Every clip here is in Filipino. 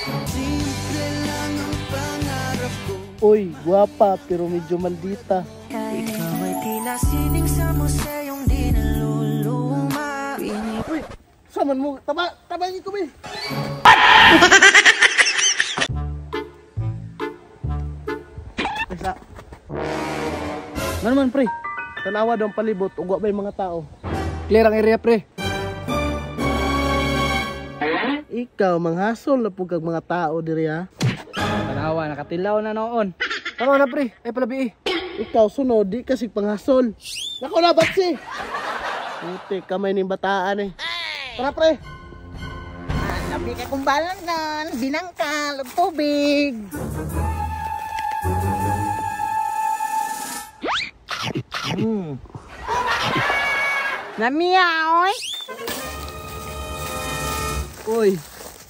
Simple lang ang pangarap ko. Uy, gwapa pero medyo maldita. Ikaw ay tila sining sa museyong di naluluma. Uy, saman mo, tabahin ko, be. Isa. Ano naman, pre? Tanawa daw ang palibot, ugwa ba yung mga tao? Clear ang area, pre. Ikaw, manghasol na po kag mga tao diri ha? Tanawa, nakatilaw na noon. Tanawa na, pre. Ay palabi eh. Ikaw, sunod, di kasi panghasol. Nako na, batsi! Puti, kamay ni bataan eh. Tara, pre! Labi ka kung balangan, binangkal, tubig. Namiyaoy. Uy,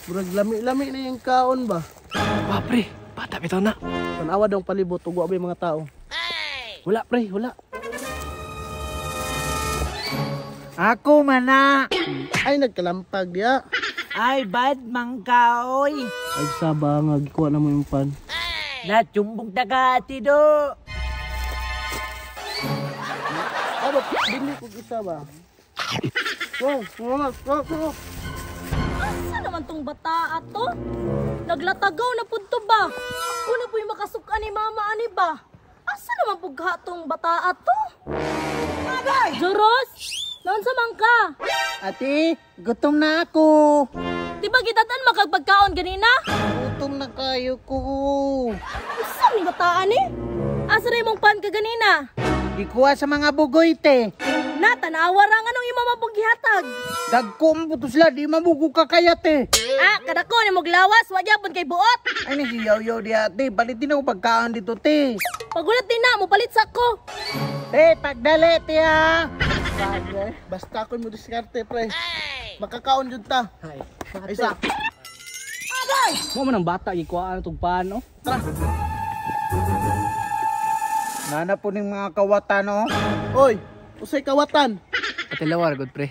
murag lami-lami na yung kaon ba? Wah, pre. Bata bitaw na. Tanawa daw ang palibot, ugwa ba yung mga tao? Wala, pre, wala. Ako mana. Ay, nagkalampag ya. Ay bad mangkaoy. Ay, saba nga, gikuha na mo yung pan. Nachumbong tagati do. Ano, dili ko isa ba? Wow, wow. Asa naman tong bata ato? Naglatagaw na pud to ba? Ako na po'y makasukan ni mama ani ba? Asa naman pugha tong bata ato? Agay! Joros! Noon sa mangka? Ate, gutom na ako. Di ba kitatan makagpagkaon ganina? Gutom na kayo ko. Asa ni bataan eh? Asa na imong pan ka ganina? Ikuha sa mga bugoy te. Natanawa ra nga nung imo mapughihatag. Dagko mo to sila, di mabugo ka kaya te. Kadako ni maglawas, wa gyapon kay buot. Ay nasiyaw-yaw di ate, balitin ako pagkaan dito te. Pagulat din na, mo palit sako. Te, pagdali te ha. Basta ako mo diskarte, pre. Makakaon jud ta. Ay, isa. Mo man ang bata, gikuhaan itong paano. Tara. Nana po ng mga kawatan oh. Oy, usay kawatan. Katilawar, good, pre.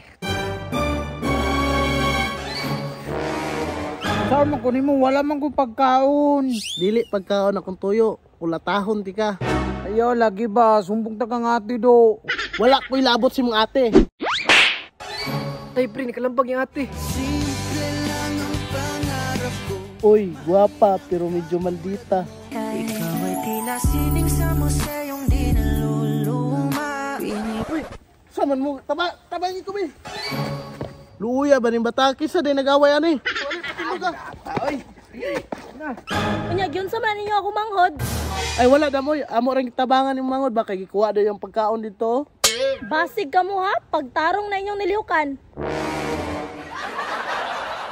Saan mo kunin mo? Wala man kong pagkaon. Dili pagkaon akong tuyo. Ulatahon ti ka. Ayaw, lagi ba? Sumbong ta kang ate do. Wala ko'y labot si mong ate. Tay, pre, nakalampag yung ate. Simple lang ang pangarap ko. Uy, gwapa pero medyo maldita. Ikaw ay tila sining sa museyong di naluluma. Uy, saman mo, tabahin ko, be. Luya ba ning bata? Kisa din nag-away ani. Wala patulog ka. Oy. Unya gyud sa man ninyo ako manghod. Ay wala damoy, amo ring tabangan yung mangod baka gikuha daw yung pagkaon dito. Basig ka mo ha, pagtarong na inyong nilihukan.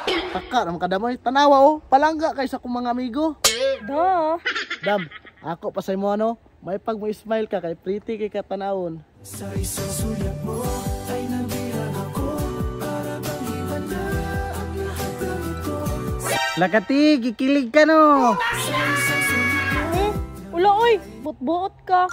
Taka naman kadamoy, tanawa oh, palangga kay sa kong mga amigo. Do. Dam, ako pasay mo ano, may pag mo smile ka kay pretty kay katanawon. Sa isang sulyap mo ay nabilang ako. Para bang iba na ang lahat ng ito. Lakati, kikilig ka no. Ulo oy, buot-buot ka.